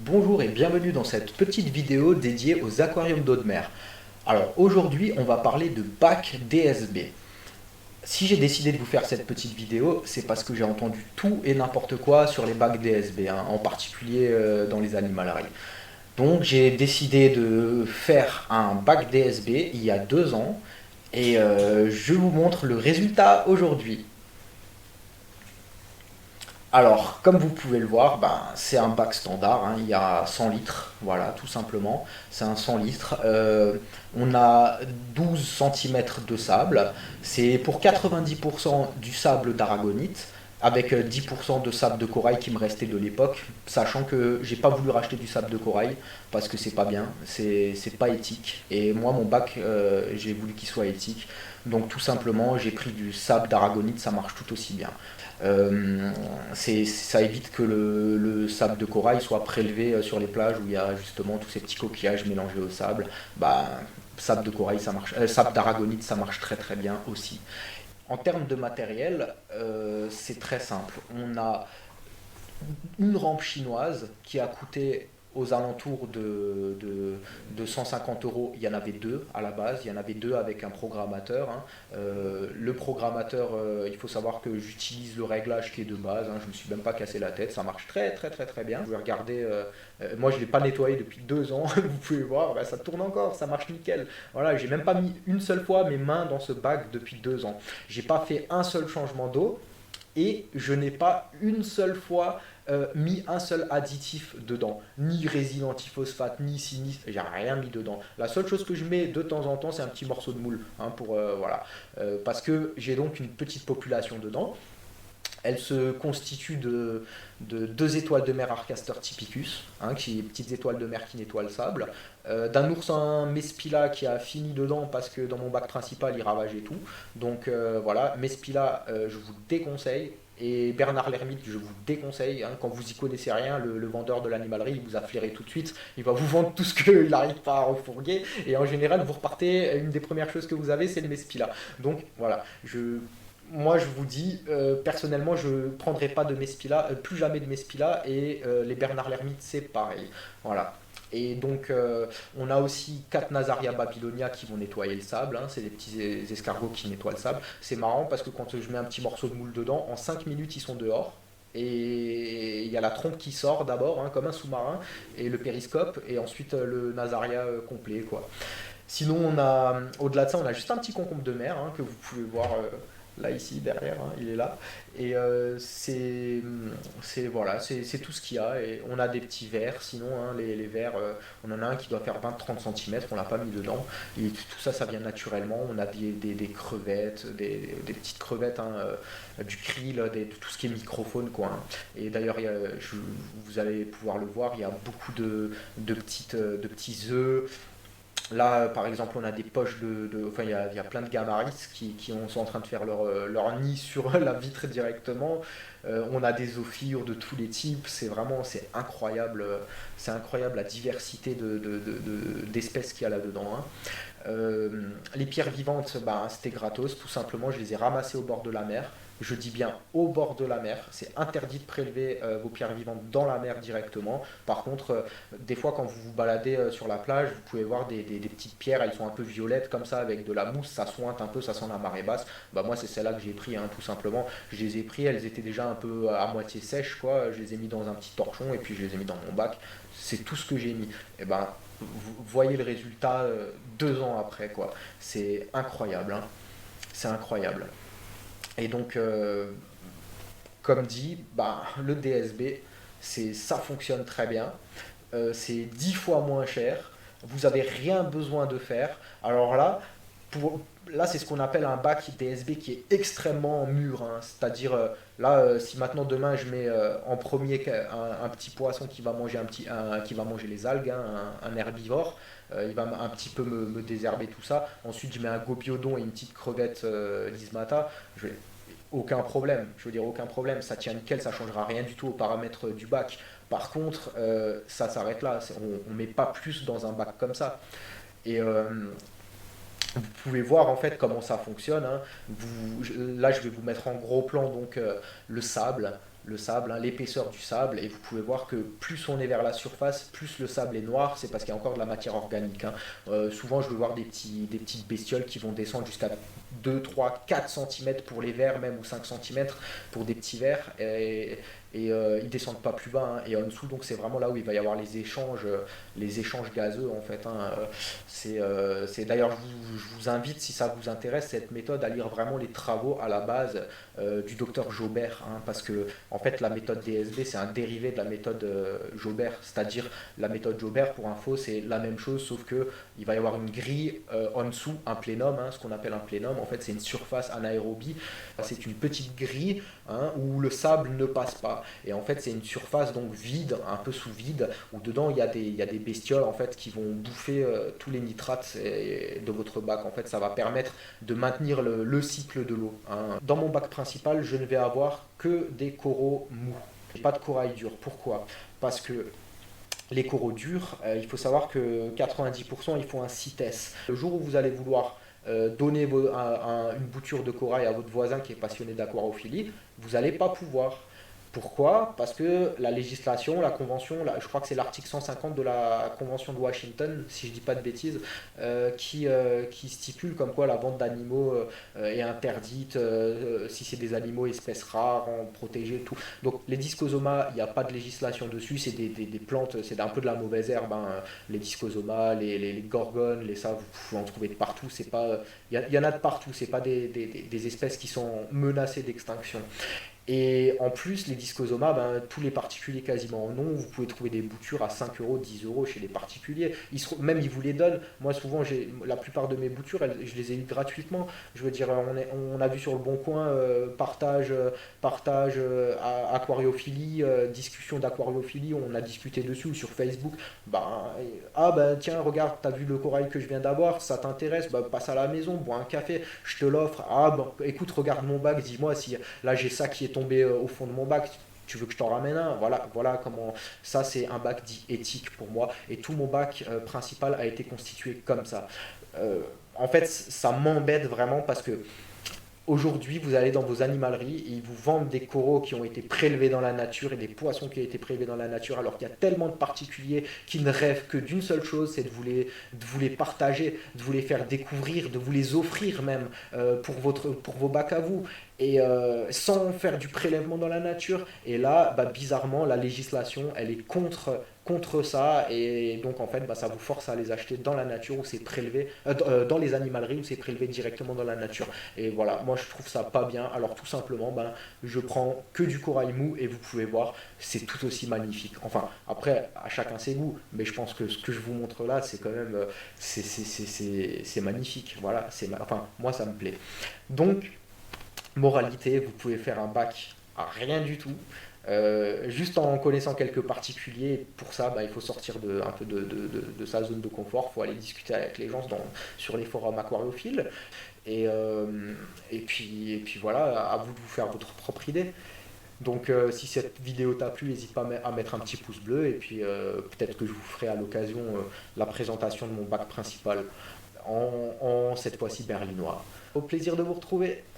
Bonjour et bienvenue dans cette petite vidéo dédiée aux aquariums d'eau de mer. Alors aujourd'hui on va parler de bac DSB. Si j'ai décidé de vous faire cette petite vidéo, c'est parce que j'ai entendu tout et n'importe quoi sur les bacs DSB, en particulier dans les animaleries. Donc j'ai décidé de faire un bac DSB il y a 2 ans et je vous montre le résultat aujourd'hui. Alors, comme vous pouvez le voir, c'est un bac standard, il y a 100 litres, voilà, tout simplement. C'est un 100 litres. On a 12 centimètres de sable. C'est pour 90% du sable d'aragonite, avec 10% de sable de corail qui me restait de l'époque, sachant que j'ai pas voulu racheter du sable de corail parce que c'est pas bien, c'est pas éthique. Et moi, mon bac, j'ai voulu qu'il soit éthique. Donc tout simplement, j'ai pris du sable d'aragonite, ça marche tout aussi bien. Ça évite que le sable de corail soit prélevé sur les plages où il y a justement tous ces petits coquillages mélangés au sable. Sable de corail, ça marche. Sable d'aragonite, ça marche très très bien aussi. En termes de matériel, c'est très simple. On a une rampe chinoise qui a coûté aux alentours de 150 euros. Il y en avait deux à la base, il y en avait deux avec un programmateur. Le programmateur, il faut savoir que j'utilise le réglage qui est de base, je ne me suis même pas cassé la tête, ça marche très très très très bien. Vous pouvez regarder, moi je ne l'ai pas nettoyé depuis 2 ans, vous pouvez voir, ça tourne encore, ça marche nickel. Voilà, j'ai même pas mis une seule fois mes mains dans ce bac depuis 2 ans. J'ai pas fait un seul changement d'eau et je n'ai pas une seule fois mis un seul additif dedans, ni résine antiphosphate, ni ci, ni j'ai rien mis dedans. La seule chose que je mets de temps en temps, c'est un petit morceau de moule, pour voilà, parce que j'ai donc une petite population dedans. Elle se constitue de deux étoiles de mer Arcastor typicus, qui petites étoiles de mer qui nettoient le sable, d'un oursin Mespila qui a fini dedans parce que dans mon bac principal il ravageait tout. Donc voilà, Mespila je vous déconseille. Et Bernard l'ermite, je vous déconseille, quand vous y connaissez rien, le vendeur de l'animalerie, il vous a flairé tout de suite, il va vous vendre tout ce qu'il n'arrive pas à refourguer, et en général, vous repartez, une des premières choses que vous avez, c'est le Mespila. Donc voilà, moi je vous dis, personnellement, je ne prendrai pas de Mespila, plus jamais de Mespila, et les Bernard l'ermite, c'est pareil. Voilà. Et donc, on a aussi 4 Nazaria babylonia qui vont nettoyer le sable, c'est des petits escargots qui nettoient le sable. C'est marrant parce que quand je mets un petit morceau de moule dedans, en 5 minutes ils sont dehors. Et il y a la trompe qui sort d'abord, comme un sous-marin, et le périscope, et ensuite le Nazaria complet, quoi. Sinon, au-delà de ça, on a juste un petit concombre de mer, que vous pouvez voir là, ici, derrière, il est là. Et voilà, c'est tout ce qu'il y a. Et on a des petits vers, sinon, les vers, on en a un qui doit faire 20-30 cm, on l'a pas mis dedans. Et tout ça, ça vient naturellement. On a des crevettes, des petites crevettes, du krill, tout ce qui est microfaune, quoi. Et d'ailleurs, vous allez pouvoir le voir, il y a beaucoup de petits œufs. Là, par exemple, on a des poches enfin, il y a plein de gamaris sont en train de faire leur nid sur la vitre directement. On a des ophires de tous les types. C'est incroyable. C'est incroyable la diversité d'espèces qu'il y a là-dedans. Les pierres vivantes, c'était gratos, tout simplement. Je les ai ramassées au bord de la mer. Je dis bien au bord de la mer. C'est interdit de prélever vos pierres vivantes dans la mer directement. Par contre, des fois, quand vous vous baladez sur la plage, vous pouvez voir des petites pierres. Elles sont un peu violettes comme ça, avec de la mousse. Ça sointe un peu, ça sent la marée basse. Moi, c'est celle-là que j'ai pris, tout simplement. Je les ai pris, elles étaient déjà un peu à moitié sèches, quoi. Je les ai mis dans un petit torchon et puis je les ai mis dans mon bac. C'est tout ce que j'ai mis. Et vous voyez le résultat 2 ans après, quoi. C'est incroyable, c'est incroyable. Et donc, comme dit, le DSB, ça fonctionne très bien. C'est 10 fois moins cher. Vous n'avez rien besoin de faire. Alors là, c'est ce qu'on appelle un bac DSB qui est extrêmement mûr. C'est-à-dire, là, si maintenant demain je mets en premier un petit poisson qui va manger, qui va manger les algues, un herbivore, il va un petit peu me désherber tout ça. Ensuite, je mets un gobiodon et une petite crevette lismata. Aucun problème, je veux dire aucun problème, ça tient nickel, ça changera rien du tout aux paramètres du bac. Par contre, ça s'arrête là, on ne met pas plus dans un bac comme ça. Et vous pouvez voir en fait comment ça fonctionne. Là, je vais vous mettre en gros plan donc le sable. le sable, hein, l'épaisseur du sable, et vous pouvez voir que plus on est vers la surface, plus le sable est noir, c'est parce qu'il y a encore de la matière organique, hein. Souvent je vais voir des petites bestioles qui vont descendre jusqu'à 2, 3, 4 cm pour les vers même, ou 5 cm pour des petits vers, et ils descendent pas plus bas, hein. Et en dessous, donc c'est vraiment là où il va y avoir les échanges gazeux en fait, hein. C'est d'ailleurs, je vous invite, si ça vous intéresse cette méthode, à lire vraiment les travaux à la base du docteur Jaubert, hein, parce que en fait la méthode DSB c'est un dérivé de la méthode Jaubert, c'est-à-dire la méthode Jaubert, pour info, c'est la même chose, sauf que il va y avoir une grille en dessous, un plénum, hein, ce qu'on appelle un plénum. En fait, c'est une surface anaérobie, c'est une petite grille, hein, où le sable ne passe pas. Et en fait, c'est une surface donc vide, un peu sous vide, où dedans il y a des bestioles en fait qui vont bouffer tous les nitrates de votre bac. En fait, ça va permettre de maintenir le cycle de l'eau, hein. Dans mon bac principal, je ne vais avoir que des coraux mous, pas de corail dur. Pourquoi? Parce que les coraux durs, il faut savoir que 90% ils font un CITES. Le jour où vous allez vouloir donner une bouture de corail à votre voisin qui est passionné d'aquarophilie, vous n'allez pas pouvoir. Pourquoi? Parce que la législation, la convention, je crois que c'est l'article 150 de la convention de Washington, si je ne dis pas de bêtises, qui stipule comme quoi la vente d'animaux est interdite si c'est des animaux espèces rares, protégées, tout. Donc les discosomas, il n'y a pas de législation dessus, c'est des plantes, c'est un peu de la mauvaise herbe, hein. Les discosomas, les gorgones, ça, vous pouvez en trouver de partout. C'est pas, y en a de partout, c'est pas des espèces qui sont menacées d'extinction. Et en plus, les discosomas, ben, tous les particuliers quasiment en ont. Vous pouvez trouver des boutures à 5 euros, 10 euros chez les particuliers. Même ils vous les donnent. Moi, souvent, la plupart de mes boutures, je les ai eues gratuitement. Je veux dire, on a vu sur le Bon Coin partage aquariophilie, discussion d'aquariophilie. On a discuté dessus, ou sur Facebook. Ben tiens, regarde, t'as vu le corail que je viens d'avoir, ça t'intéresse, bah, passe à la maison, bois un café, je te l'offre. Ah, bon, écoute, regarde mon bac, dis-moi si là j'ai ça qui est tombé au fond de mon bac, tu veux que je t'en ramène un? Voilà comment. Ça, c'est un bac dit éthique pour moi. Et tout mon bac principal a été constitué comme ça. En fait, ça m'embête vraiment parce que aujourd'hui, vous allez dans vos animaleries et ils vous vendent des coraux qui ont été prélevés dans la nature et des poissons qui ont été prélevés dans la nature, alors qu'il y a tellement de particuliers qui ne rêvent que d'une seule chose, c'est de vous les partager, de vous les faire découvrir, de vous les offrir même pour vos bacs à vous. Et sans faire du prélèvement dans la nature. Et là, bah, bizarrement, la législation, elle est contre ça, et donc en fait bah, ça vous force à les acheter dans la nature où c'est prélevé, dans les animaleries où c'est prélevé directement dans la nature. Et voilà, moi je trouve ça pas bien. Alors tout simplement, ben, je prends que du corail mou, et vous pouvez voir, c'est tout aussi magnifique. Enfin, après, à chacun ses goûts, mais je pense que ce que je vous montre là, c'est quand même c'est magnifique. Voilà, enfin, moi ça me plaît. Donc, moralité, vous pouvez faire un bac à rien du tout, juste en connaissant quelques particuliers. Pour ça, bah, il faut sortir un peu de sa zone de confort, il faut aller discuter avec les gens sur les forums aquariophiles. Et puis voilà, à vous de vous faire votre propre idée. Donc si cette vidéo t'a plu, n'hésite pas à mettre un petit pouce bleu, et puis peut-être que je vous ferai à l'occasion la présentation de mon bac principal en cette fois-ci berlinois. Au plaisir de vous retrouver.